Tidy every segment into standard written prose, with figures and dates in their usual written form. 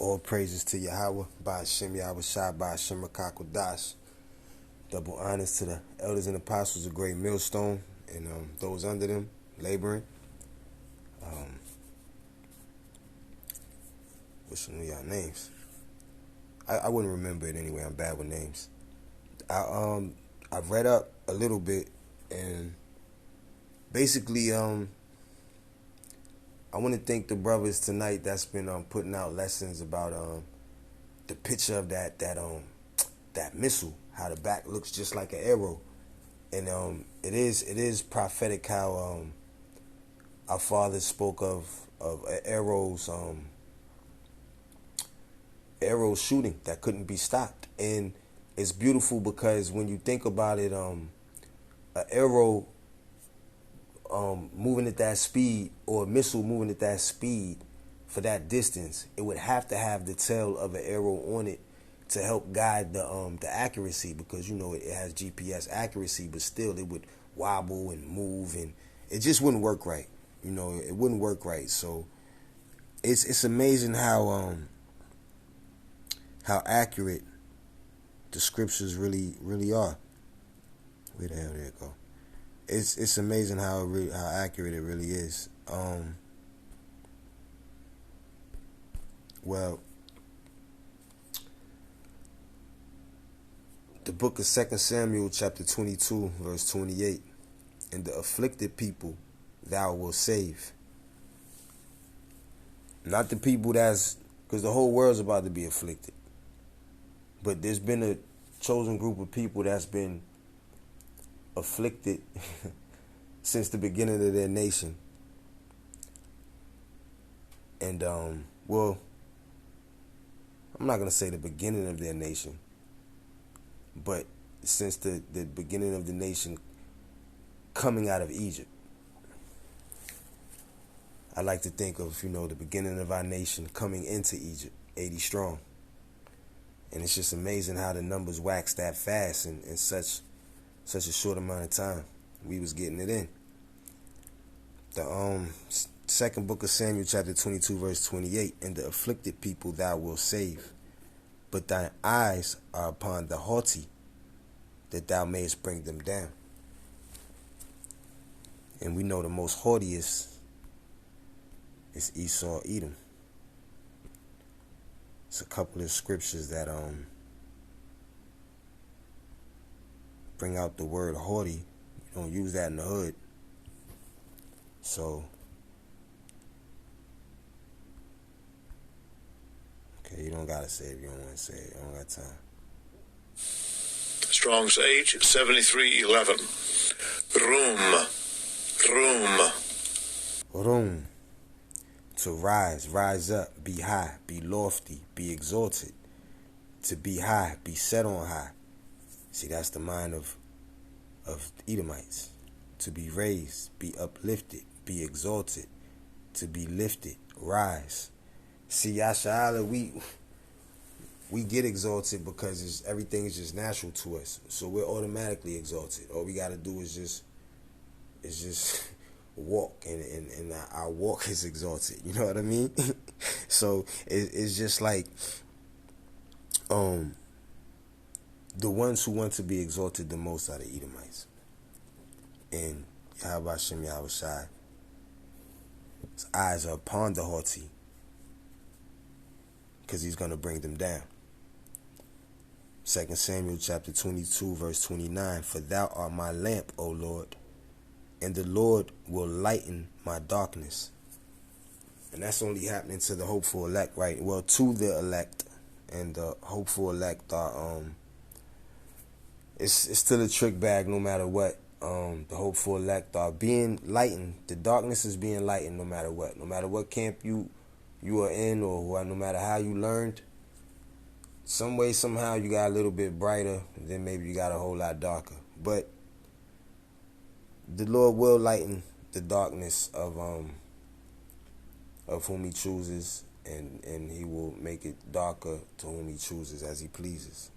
All praises to Yahweh, by Hashem Yahweh Shai, by Hashem Rakakwadash. Double honors to the elders and apostles of Great Millstone and those under them laboring. What's some of y'all names? I wouldn't remember it anyway. I'm bad with names. I've read up a little bit and basically I want to thank the brothers tonight that's been putting out lessons about the picture of that missile, how the back looks just like an arrow, and it is prophetic how our fathers spoke of arrows shooting that couldn't be stopped, and it's beautiful because when you think about it, an arrow moving at that speed, or a missile moving at that speed for that distance, it would have to have the tail of an arrow on it to help guide the accuracy, because it has GPS accuracy, but still it would wobble and move, and it just wouldn't work right. It wouldn't work right. So it's amazing how accurate the scriptures really are. Where the hell did it go? It's amazing how accurate it really is. Well, the book of 2 Samuel chapter 22 verse 28, and the afflicted people thou will save. Not the people because the whole world's about to be afflicted, but there's been a chosen group of people that's been afflicted since the beginning of their nation. And well, I'm not gonna say the beginning of their nation, but since the beginning of the nation coming out of Egypt. I like to think of the beginning of our nation coming into Egypt, 80 strong. And it's just amazing how the numbers waxed that fast in such a short amount of time. We was getting it in. The second book of Samuel chapter 22 verse 28, and the afflicted people thou wilt save, but thine eyes are upon the haughty, that thou mayest bring them down. And we know the most haughtiest is Esau, Edom. It's a couple of scriptures that bring out the word haughty. You don't use that in the hood. So, okay, you don't gotta say it if you don't want to say it. I don't got time. Strong's H 7311. Room. To rise up, be high, be lofty, be exalted. To be high, be set on high. See, that's the mind of Edomites. To be raised, be uplifted, be exalted. To be lifted, rise. See, Yasha'Allah, we get exalted because everything is just natural to us. So we're automatically exalted. All we got to do is just walk, and our walk is exalted. You know what I mean? So it's just like the ones who want to be exalted the most are the Edomites. And Yahweh Hashem Yahweh Shai, his eyes are upon the haughty, because he's going to bring them down. 2 Samuel chapter 22 verse 29, for thou art my lamp, O Lord, and the Lord will lighten my darkness. And that's only happening to the hopeful elect, right? Well, to the elect. And the hopeful elect are it's still a trick bag no matter what. The hopeful elect are being lightened. The darkness is being lightened no matter what. No matter what camp you are in, or no matter how you learned, some way, somehow you got a little bit brighter, then maybe you got a whole lot darker. But the Lord will lighten the darkness of whom he chooses, and he will make it darker to whom he chooses as he pleases.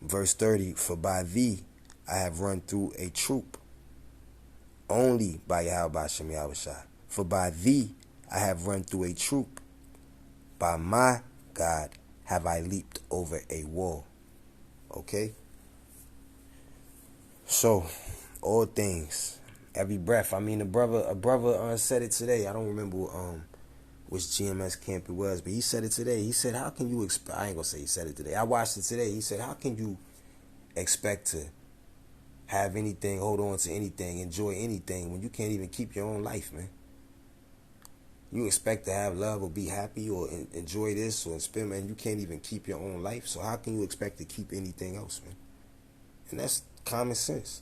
Verse 30, for by thee I have run through a troop, only by Yahweh Hashem Yahweh Shai. For by thee I have run through a troop, by my God have I leaped over a wall. Okay? So, all things, every breath. I mean, a brother said it today. I don't remember which GMS camp it was, but he said it today. He said, how can you expect, I ain't gonna say he said it today. I watched it today. He said, how can you expect to have anything, hold on to anything, enjoy anything when you can't even keep your own life, man? You expect to have love or be happy or enjoy this or spend, man, you can't even keep your own life. So how can you expect to keep anything else, man? And that's common sense.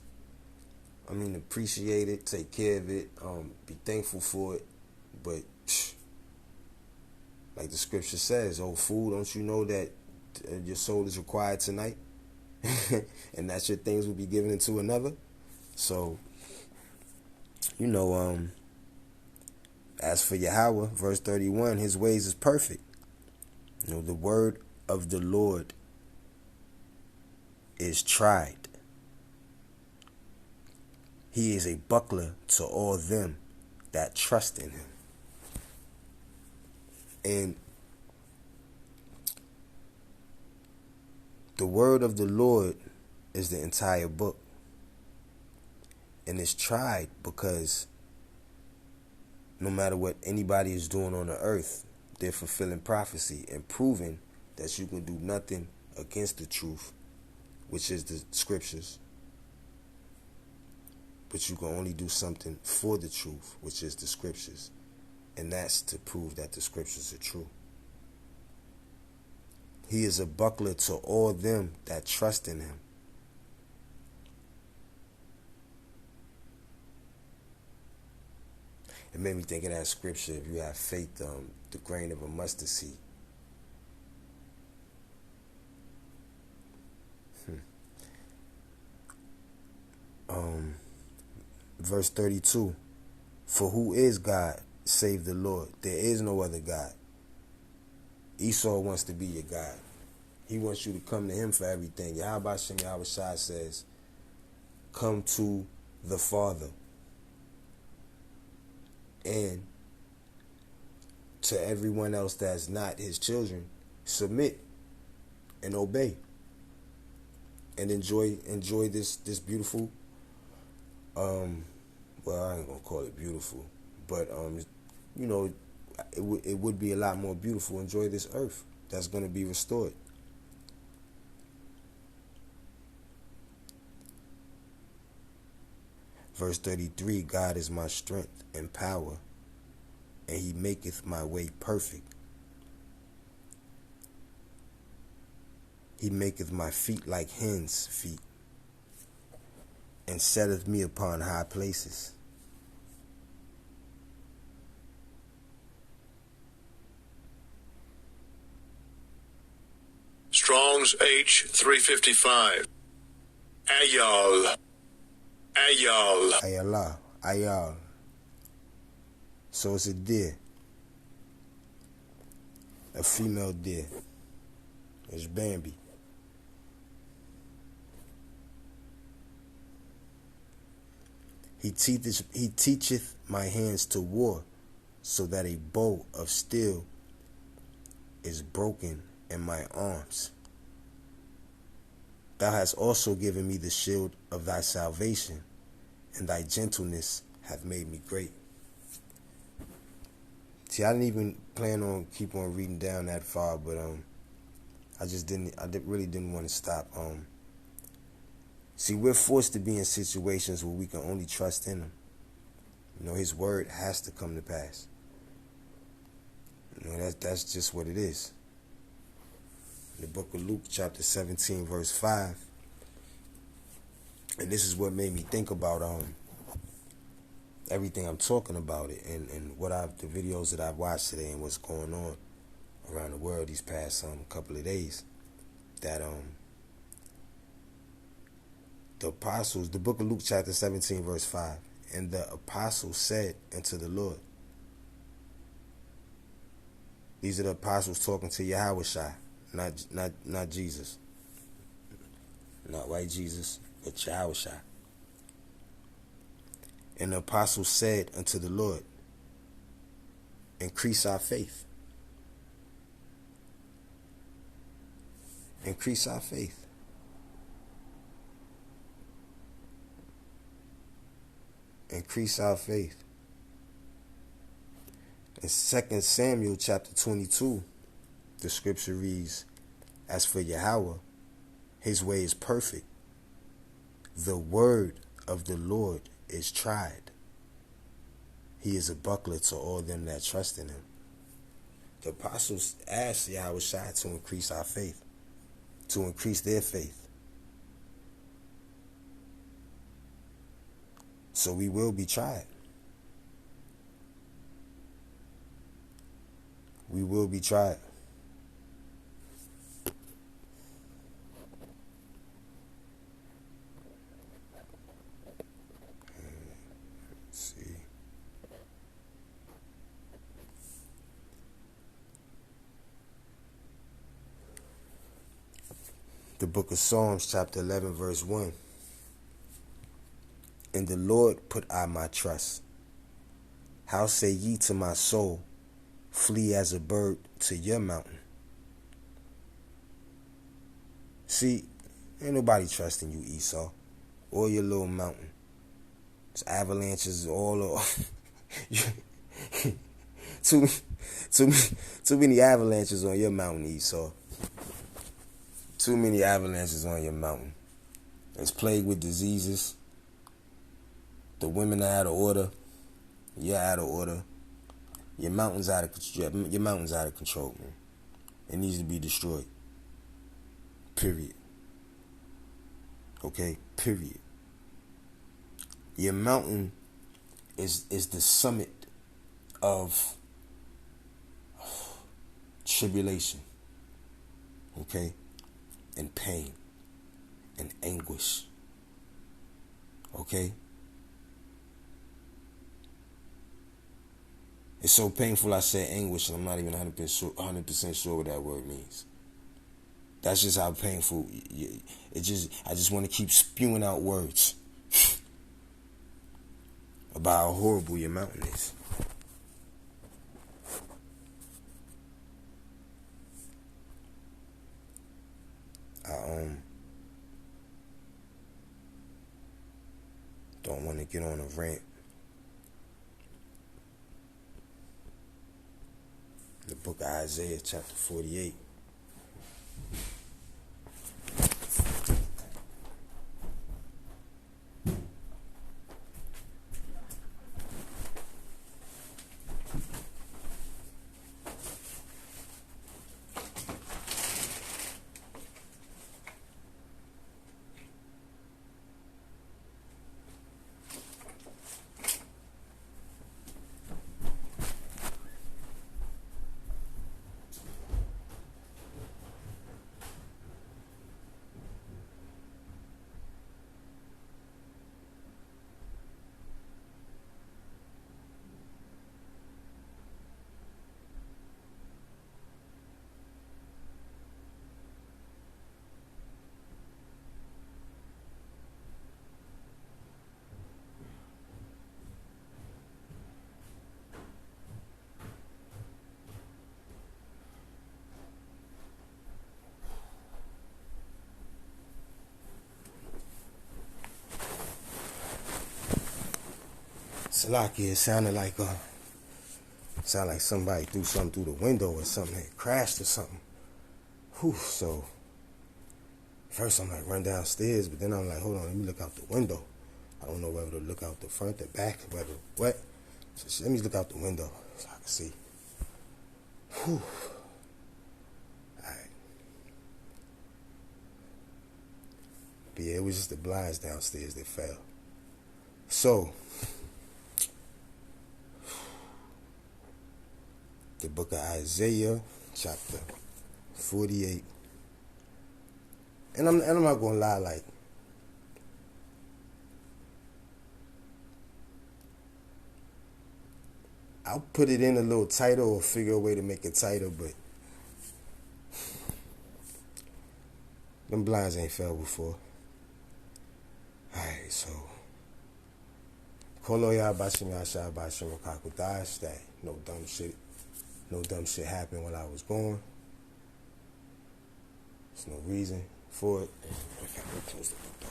I mean, appreciate it, take care of it, be thankful for it. But like the scripture says, oh fool, don't you know that your soul is required tonight? And that your things will be given into another. So, you know, as for Yahweh, verse 31, his ways is perfect. You know, the word of the Lord is tried. He is a buckler to all them that trust in him. And the word of the Lord is the entire book. And it's tried because no matter what anybody is doing on the earth, they're fulfilling prophecy and proving that you can do nothing against the truth, which is the scriptures. But you can only do something for the truth, which is the scriptures. And that's to prove that the scriptures are true. He is a buckler to all them that trust in him. It made me think of that scripture, if you have faith, the grain of a mustard seed. Verse 32, for who is God save the Lord? There is no other God. Esau wants to be your God. He wants you to come to him for everything. Yahweh Shem Yahweh Shai says, come to the Father. And to everyone else that's not his children, submit and obey. And enjoy this beautiful, well, I ain't gonna call it beautiful, but you know, it would be a lot more beautiful. Enjoy this earth that's gonna be restored. Verse 33, God is my strength and power, and he maketh my way perfect. He maketh my feet like hens' feet, and setteth me upon high places. Strong's H 355. Ayal. Ayal. So it's a deer. A female deer. It's Bambi. He teacheth my hands to war, so that a bow of steel is broken in my arms. Thou hast also given me the shield of thy salvation, and thy gentleness hath made me great. See, I didn't even plan on keep on reading down that far, but I really didn't want to stop. See, we're forced to be in situations where we can only trust in him. You know, his word has to come to pass. You know, that's just what it is. The book of Luke, chapter 17, verse 5. And this is what made me think about everything I'm talking about it and the videos that I've watched today and what's going on around the world these past couple of days. That the apostles, the book of Luke, chapter 17, verse 5, and the apostles said unto the Lord. These are the apostles talking to Yahweh Shai. Not Jesus, not white Jesus, but Yahweh Shai. And the apostles said unto the Lord, increase our faith. Increase our faith. Increase our faith. In 2 Samuel chapter 22, the scripture reads, as for Yahweh, his way is perfect. The word of the Lord is tried. He is a buckler to all them that trust in him. The apostles asked Yahweh Shai to increase our faith, to increase their faith. So we will be tried. We will be tried. Let's see. The book of Psalms, chapter 11, verse 1. In the Lord put I my trust. How say ye to my soul, flee as a bird to your mountain? See, ain't nobody trusting you, Esau, or your little mountain. It's avalanches all over. too many avalanches on your mountain, Esau. Too many avalanches on your mountain. It's plagued with diseases. The women are out of order. You're out of order. Your mountain's out of control, man. It needs to be destroyed. Period. Okay? Period. Your mountain is the summit of tribulation. Okay? And pain. And anguish. Okay? It's so painful I said anguish, and I'm not even 100% sure what that word means. That's just how painful I just want to keep spewing out words about how horrible your mountain is. I don't want to get on a rant. The book of Isaiah, chapter 48. Salaki, it sounded like somebody threw something through the window or something. It crashed or something. Whew, so first I'm like, run downstairs, but then I'm like, hold on, let me look out the window. I don't know whether to look out the front, the back, whether what. So let me look out the window so I can see. Whew. Alright. But yeah, it was just the blinds downstairs that fell. So the book of Isaiah, chapter 48. And I'm not gonna lie, like, I'll put it in a little tighter or figure a way to make it tighter, but them blinds ain't fell before. Alright, so Koloya Bashim Yasha Bashim Kakudash, that no dumb shit happened while I was gone. There's no reason for it. Okay, we'll close the book though.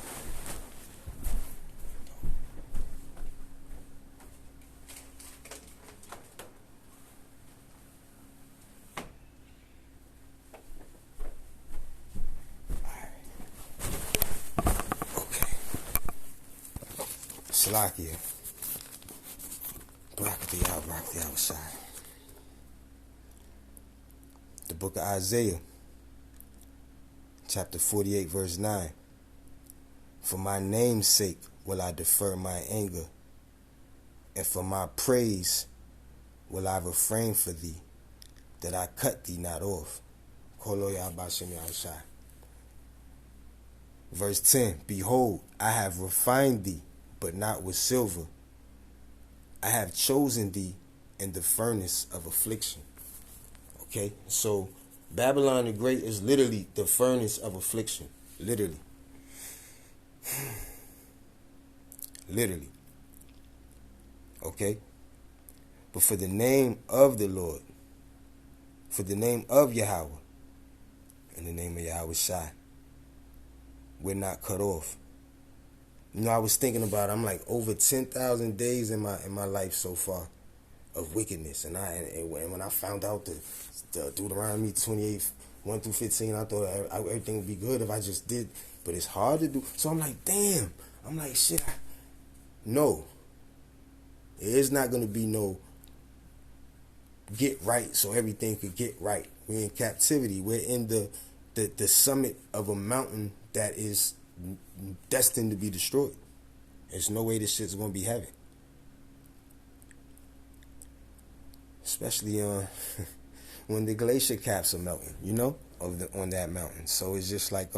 Salakia. Barak the The book of Isaiah, chapter 48, verse 9. For my name's sake will I defer my anger, and for my praise will I refrain for thee, that I cut thee not off. Verse 10. Behold, I have refined thee, but not with silver. I have chosen thee in the furnace of affliction. Okay, so Babylon the Great is literally the furnace of affliction. Literally. Literally. Okay? But for the name of the Lord, for the name of Yahweh, in the name of Yahweh Shai, we're not cut off. You know, I was thinking about it, I'm like over 10,000 days in my life so far of wickedness. And when I found out the Deuteronomy 28, 1 through 15, I thought everything would be good if I just did. But it's hard to do. So I'm like, damn. I'm like, shit. No. There's not going to be no get right so everything could get right. We're in captivity. We're in the summit of a mountain that is destined to be destroyed. There's no way this shit's going to be heaven. Especially when the glacier caps are melting, you know, on that mountain. So it's just like,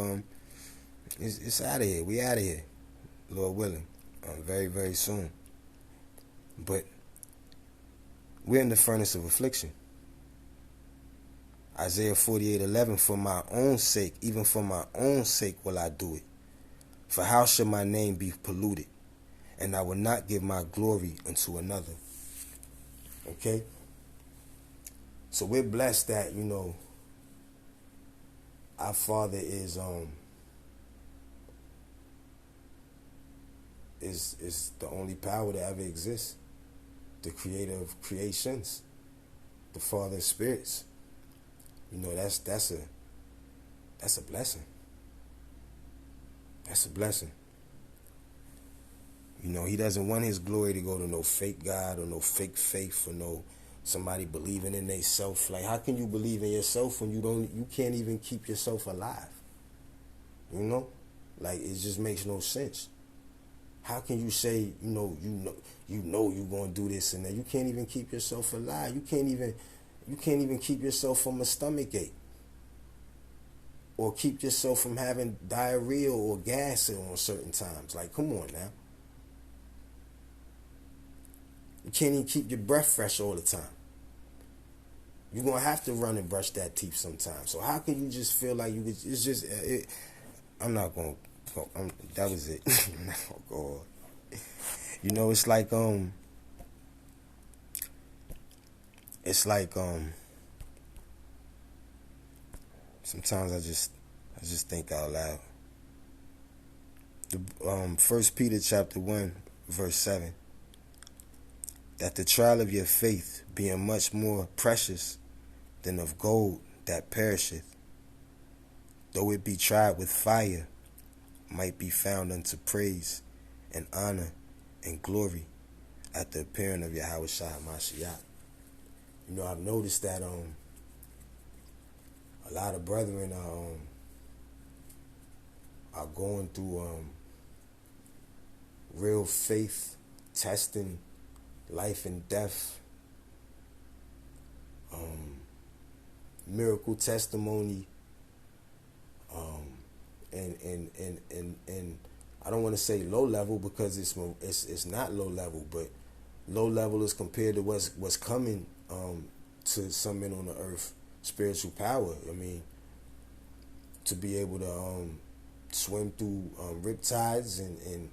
it's out of here. We out of here, Lord willing, very, very soon. But we're in the furnace of affliction. Isaiah 48:11, for my own sake, even for my own sake will I do it. For how shall my name be polluted? And I will not give my glory unto another. Okay? So we're blessed that, you know, our Father is the only power that ever exists. The creator of creations. The Father of spirits. You know, that's a blessing. That's a blessing. You know, he doesn't want his glory to go to no fake God or no fake faith or no somebody believing in themselves. Like, how can you believe in yourself when you can't even keep yourself alive? You know? Like, it just makes no sense. How can you say, you know you're gonna do this and that? You can't even keep yourself alive. You can't even keep yourself from a stomach ache. Or keep yourself from having diarrhea or gas on certain times. Like, come on now. You can't even keep your breath fresh all the time. You're going to have to run and brush that teeth sometimes. So how can you just feel like you could, it's just, I'm not going to, that was it. I'm not going to go on. You know, it's like, sometimes I just think out loud. The 1 Peter chapter 1, verse 7. That the trial of your faith, being much more precious than of gold that perisheth, though it be tried with fire, might be found unto praise and honor and glory at the appearing of Yahweh Shai Mashiach. You know, I've noticed that a lot of brethren are going through real faith testing, life and death, miracle testimony, and I don't want to say low level because it's not low level, but low level is compared to what's coming to some men on the earth, spiritual power. I mean, to be able to swim through riptides and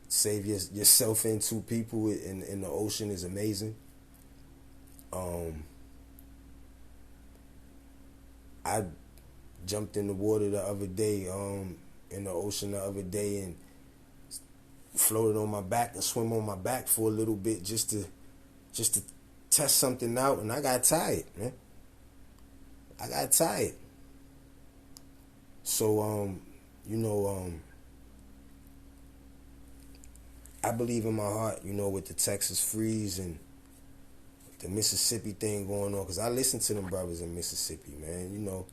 save yourself and two people in the ocean is amazing. jumped in the water the other day, in the ocean the other day, and floated on my back and swim on my back for a little bit just to test something out, and I got tired, man. I got tired. So I believe in my heart, with the Texas freeze and the Mississippi thing going on, because I listen to them brothers in Mississippi, man.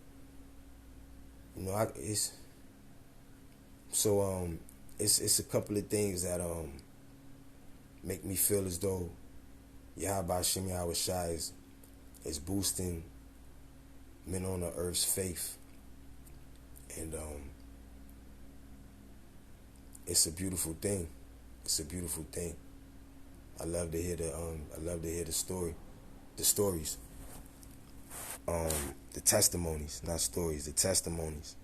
It's a couple of things that make me feel as though Yahweh Shem Yahweh Shai is boosting men on the earth's faith, and it's a beautiful thing. It's a beautiful thing. I love to hear the stories, the testimonies, not stories, the testimonies,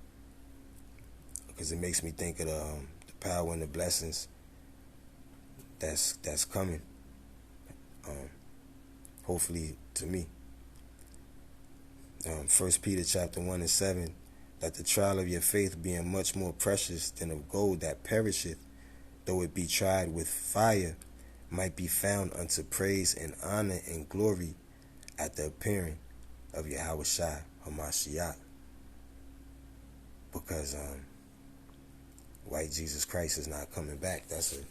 because it makes me think of the power and the blessings that's coming. Hopefully to me. 1 Peter chapter 1 and 7, that the trial of your faith being much more precious than of gold that perisheth, though it be tried with fire, might be found unto praise and honor and glory at the appearing of Yahweh Shai HaMashiach. Because white Jesus Christ is not coming back. That's a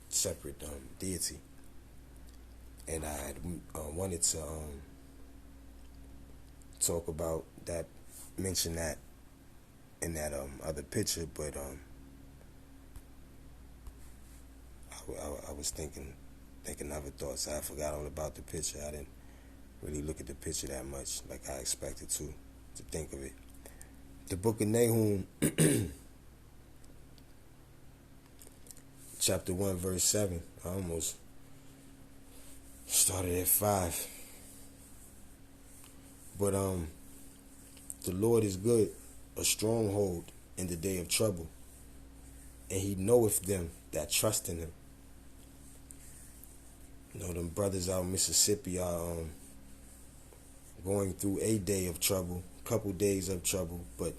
separate deity. And I had wanted to talk about that, mention that in that other picture, but I was thinking other thoughts. I forgot all about the picture. I didn't really look at the picture that much like I expected to think of it. The book of Nahum, chapter 1, verse 7. I almost started at 5. But the Lord is good, a stronghold in the day of trouble, and he knoweth them that trust in him. Them brothers out in Mississippi are going through a day of trouble, couple days of trouble, but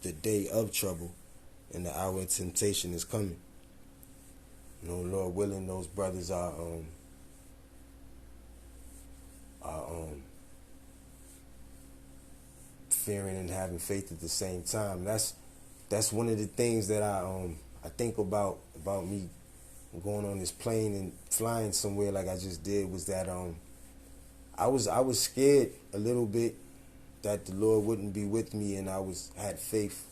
the day of trouble and the hour of temptation is coming. Lord willing, those brothers are fearing and having faith at the same time. That's one of the things that I think about me going on this plane and flying somewhere like I just did, was that I was scared a little bit that the Lord wouldn't be with me, and I had faith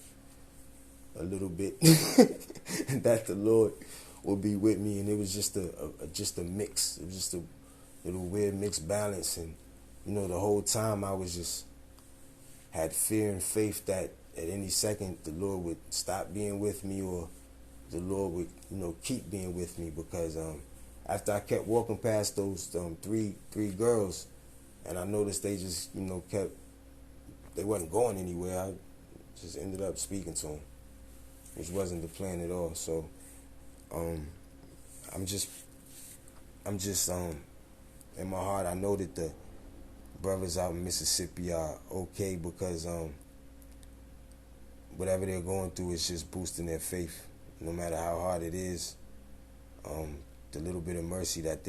a little bit that the Lord would be with me, and it was just a mix. It was just a little weird mixed balance, and the whole time I was just had fear and faith that at any second the Lord would stop being with me, or the Lord would keep being with me, because after I kept walking past those three girls, and I noticed they just they wasn't going anywhere, I just ended up speaking to them, which wasn't the plan at all. So I'm just in my heart, I know that the brothers out in Mississippi are okay, because whatever they're going through is just boosting their faith, no matter how hard it is. The little bit of mercy that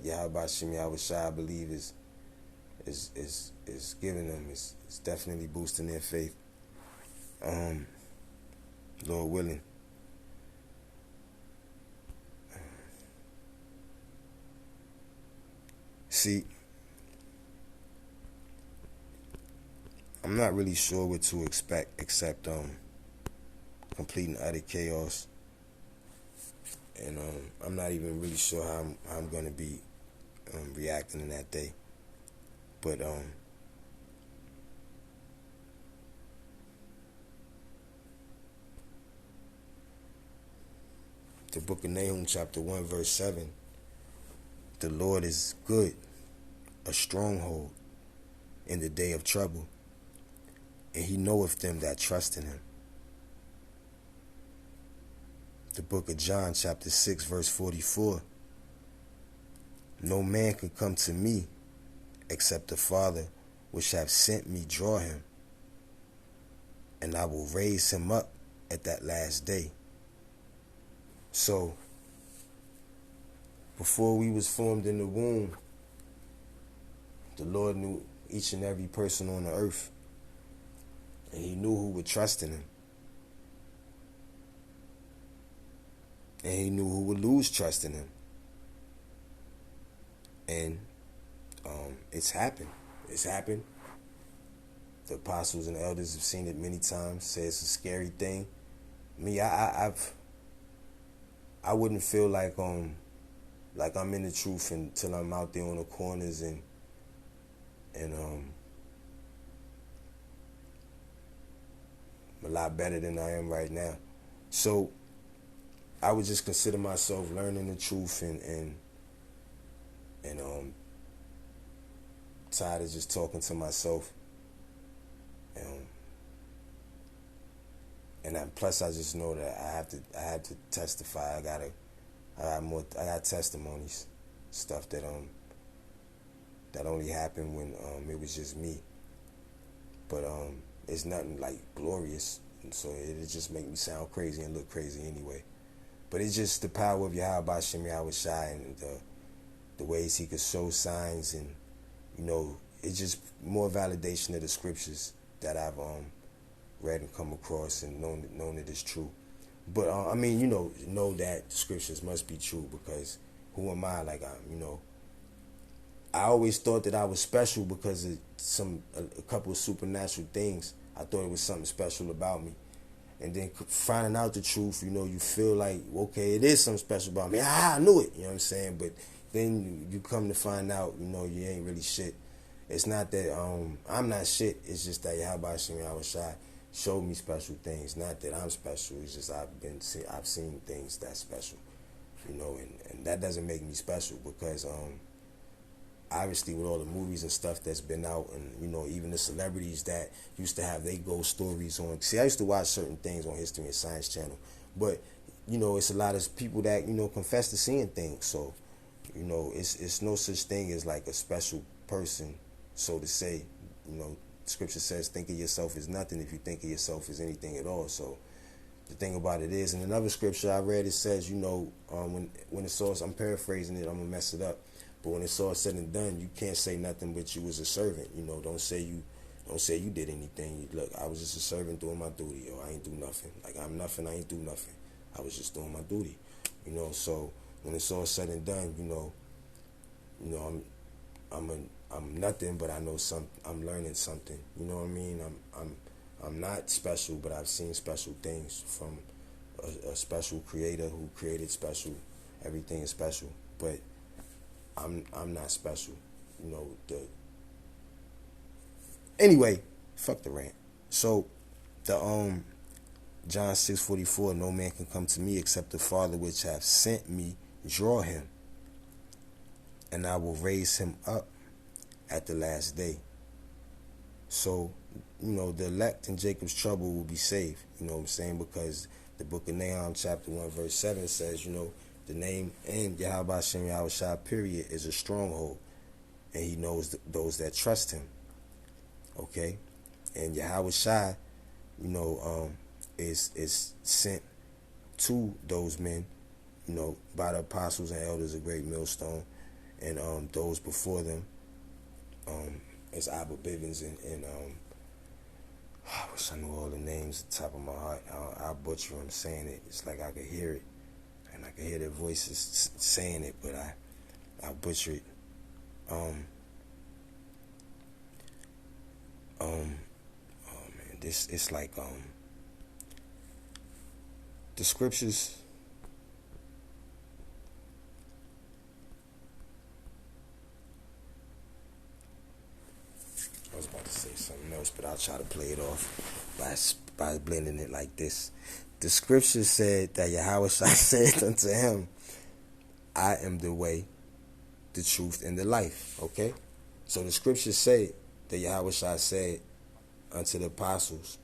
Yahweh Shem Yahweh Shai, I believe, is giving them, is definitely boosting their faith. Lord willing. See, I'm not really sure what to expect, except complete and utter chaos, and I'm not even really sure how I'm going to be reacting in that day. But the book of Nahum chapter 1 verse 7, the Lord is good, a stronghold in the day of trouble, and he knoweth them that trust in him. The book of John chapter 6 verse 44, no man can come to me except the Father which hath sent me draw him, and I will raise him up at that last day. So, before we was formed in the womb, the Lord knew each and every person on the earth, and he knew who would trust in him, and he knew who would lose trust in him. And it's happened. It's happened. The apostles and elders have seen it many times. Say it's a scary thing. Me, I wouldn't feel like I'm in the truth until I'm out there on the corners and a lot better than I am right now. So I would just consider myself learning the truth and tired of just talking to myself. And plus, I just know that I have to testify. I got testimonies, stuff that only happened when it was just me. But it's nothing like glorious, and so it just make me sound crazy and look crazy anyway. But it's just the power of Yahweh Shem Yahweh Shai and the ways he could show signs, and it's just more validation of the scriptures that I've read and come across and known that it's true. But I mean, know that the scriptures must be true, because who am I? Like I always thought that I was special because of a couple of supernatural things. I thought it was something special about me. And then finding out the truth, you feel like, okay, it is something special about me. I knew it, you know what I'm saying? But then you come to find out, you ain't really shit. It's not that I'm not shit. It's just that Yahweh Shem Yahweh Shai showed me special things. Not that I'm special. It's just I've seen things that's special, and that doesn't make me special, because obviously with all the movies and stuff that's been out, and even the celebrities that used to have their ghost stories on. See, I used to watch certain things on History and Science Channel, but it's a lot of people that confess to seeing things. So it's no such thing as like a special person, so to say. Scripture says, think of yourself as nothing if you think of yourself as anything at all. So the thing about it is, in another scripture I read, it says, when it's all, I'm paraphrasing it, I'm gonna mess it up, but when it's all said and done, you can't say nothing but you was a servant. Don't say you did anything. Look, I was just a servant doing my duty. Or I ain't do nothing. Like I'm nothing. I ain't do nothing. I was just doing my duty. So when it's all said and done, I'm nothing, but I know I'm learning something. You know what I mean? I'm not special, but I've seen special things from a special creator who created special. Everything is special, but I'm not special. Anyway, fuck the rant. So the John 6:44, no man can come to me except the Father which hath sent me draw him, and I will raise him up at the last day. So, the elect in Jacob's trouble will be saved. You know what I'm saying? Because the book of Nahum, chapter 1, verse 7 says, the name and Yahweh Shem Yahweh Shai, period, is a stronghold. And he knows those that trust him. Okay? And Yahweh Shai, is sent to those men, by the apostles and elders of Great Millstone, and those before them. It's Abba Bivens and I wish I knew all the names at the top of my heart. I'll butcher them saying it. It's like I could hear it, and I could hear their voices saying it, but I'll butcher it. Oh man, it's like the scriptures. I was about to say something else, but I'll try to play it off by blending it like this. The scripture said that Yahweh said unto him, I am the way, the truth, and the life. Okay? So the scriptures say that Yahweh said unto the apostles,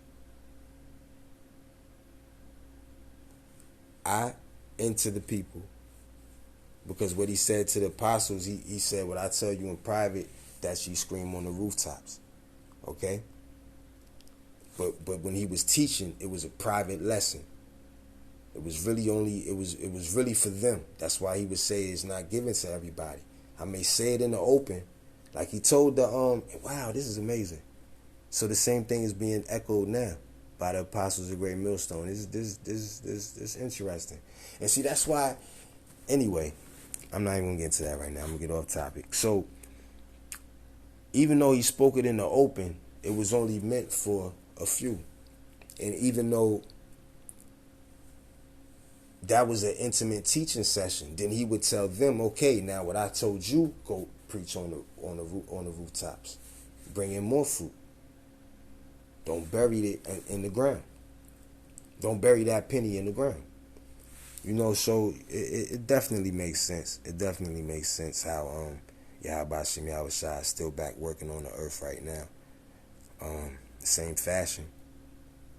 I and to the people. Because what he said to the apostles, he said, what I tell you in private, that you scream on the rooftops. Okay? But when he was teaching, it was a private lesson. It was really for them. That's why he would say it's not given to everybody. I may say it in the open, like he told the wow, this is amazing. So the same thing is being echoed now by the apostles of Great Millstone. This interesting. And see, that's why. Anyway, I'm not even gonna get into that right now. I'm gonna get off topic. So even though he spoke it in the open, it was only meant for a few. And even though that was an intimate teaching session, then he would tell them, okay, now what I told you, go preach on the rooftops. Bring in more fruit. Don't bury it in the ground. Don't bury that penny in the ground. You know, so it definitely makes sense. It definitely makes sense how Yahweh Shem Yahushua is still back working on the earth right now. Same fashion,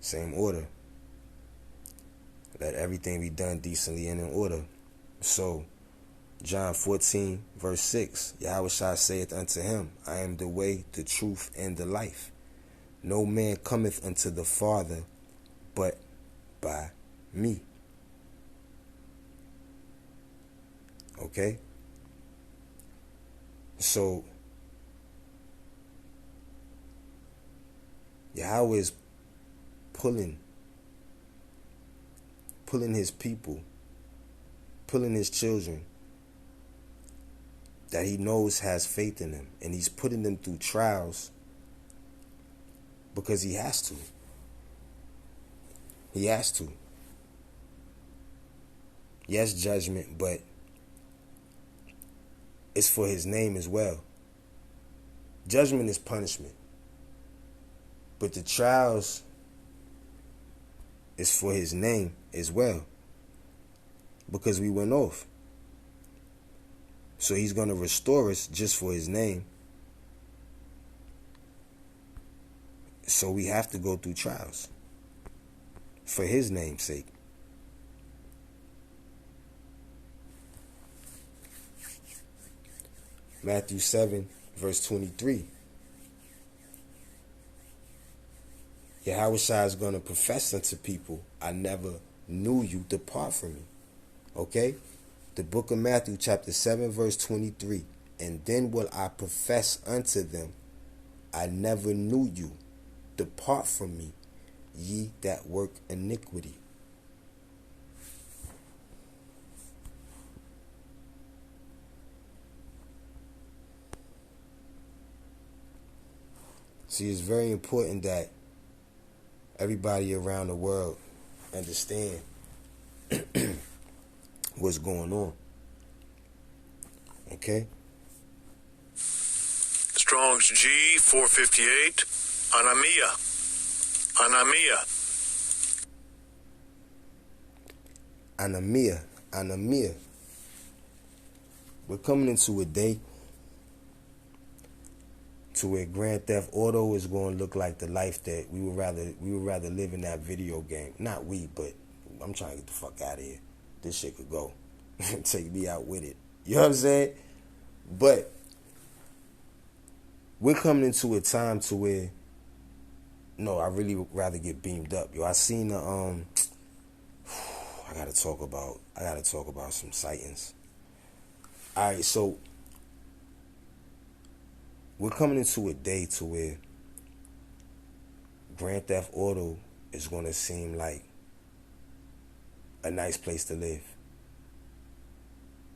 same order. Let everything be done decently and in order. So, John 14, verse 6, Yahushua saith unto him, I am the way, the truth, and the life. No man cometh unto the Father but by me. Okay? So, Yahweh is pulling his people, pulling his children that he knows has faith in them. And he's putting them through trials because he has to. He has to. Yes, judgment, but it's for his name as well. Judgment is punishment. But the trials is for his name as well. Because we went off. So he's going to restore us just for his name. So we have to go through trials. For his name's sake. Matthew 7, verse 23. Yahushua is going to profess unto people, I never knew you, depart from me. Okay? The book of Matthew, chapter 7, verse 23. And then will I profess unto them, I never knew you, depart from me, ye that work iniquity. See, it's very important that everybody around the world understand what's going on. Okay? Strong's G 458. Anamia. We're coming into a day to where Grand Theft Auto is going to look like the life that we would rather live in that video game. Not we, but I'm trying to get the fuck out of here. This shit could go. Take me out with it. You know what I'm saying? But we're coming into a time to where, no, I really would rather get beamed up. Yo, I seen the I gotta talk about some sightings. Alright, so we're coming into a day to where Grand Theft Auto is going to seem like a nice place to live.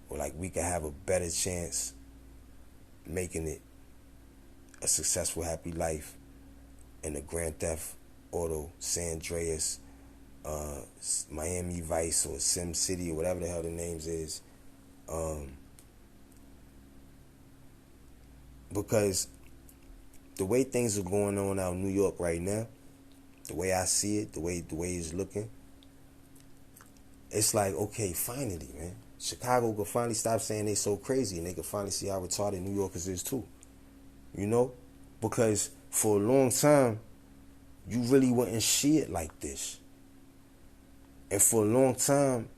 Or like we could have a better chance making it a successful, happy life in the Grand Theft Auto, San Andreas, Miami Vice, or Sim City, or whatever the hell the names is. Because the way things are going on out in New York right now, the way I see it, the way it's looking, it's like, okay, finally, man. Chicago could finally stop saying they so crazy, and they could finally see how retarded New Yorkers is too. You know? Because for a long time, you really wasn't shit like this. And for a long time,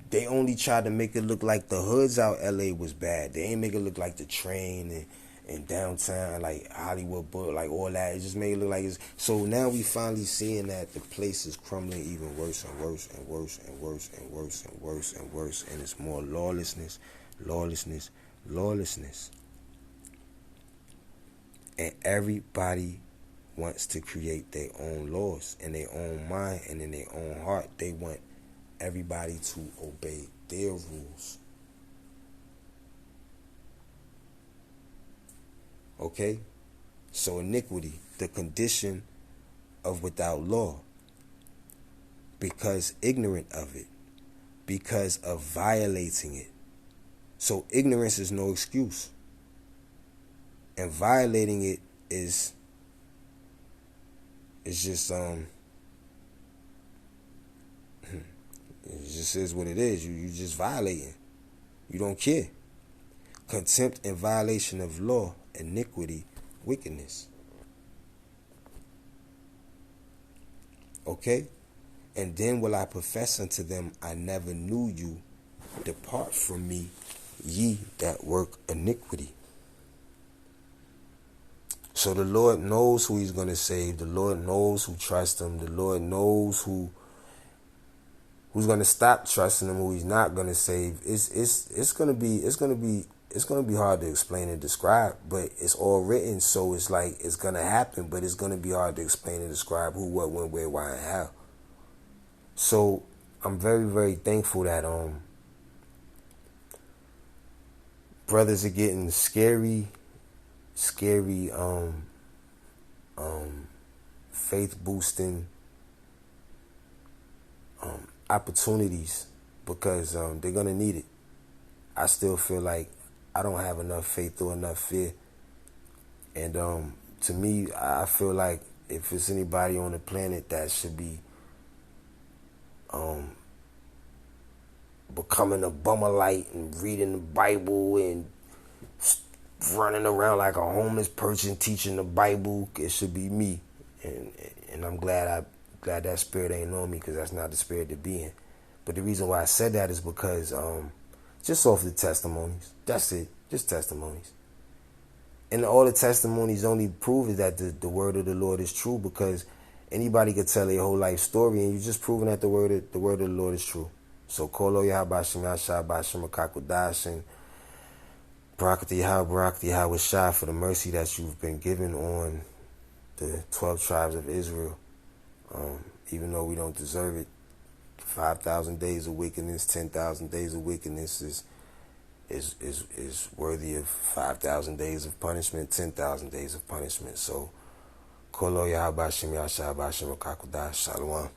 they only tried to make it look like the hoods out LA was bad. They ain't make it look like the train in downtown, like Hollywood, but like all that. It just made it look like it's. So now we finally seeing that the place is crumbling even worse and worse and worse and worse and worse and worse and worse, and it's more lawlessness, lawlessness, lawlessness. And everybody wants to create their own laws in their own mind and in their own heart. They want everybody to obey their rules. Okay? So iniquity, the condition of without law, because ignorant of it, because of violating it. So ignorance is no excuse. And violating it is just it just is what it is. You just violating. You don't care. Contempt and violation of law, iniquity, wickedness. Okay? And then will I profess unto them, I never knew you. Depart from me, ye that work iniquity. So the Lord knows who he's going to save. The Lord knows who trusts him. The Lord knows who's going to stop trusting him, who he's not going to save. It's going to be hard to explain and describe, but it's all written, so it's like it's going to happen, but it's going to be hard to explain and describe who, what, when, where, why, and how. So I'm very, very thankful that brothers are getting scary faith boosting opportunities, because they're gonna need it. I still feel like I don't have enough faith or enough fear, and to me, I feel like if it's anybody on the planet that should be becoming a Bummerlite and reading the Bible and running around like a homeless person teaching the Bible, it should be me. And I'm glad that spirit ain't on me, because that's not the spirit to be in. But the reason why I said that is because just off the testimonies. That's it. Just testimonies. And all the testimonies only prove is that the word of the Lord is true, because anybody could tell their whole life story, and you're just proving that the word of the Lord is true. So Kolo Yahabashim Yashah Bashim Akakudash and Barakati Yahweh, Barakati Yahweh Shah, for the mercy that you've been given on the 12 tribes of Israel. Even though we don't deserve it, 5,000 days of wickedness, 10,000 days of wickedness is worthy of 5,000 days of punishment, 10,000 days of punishment. So Kolo Yahabashim Yashah Bashim Akakudash. Shalom.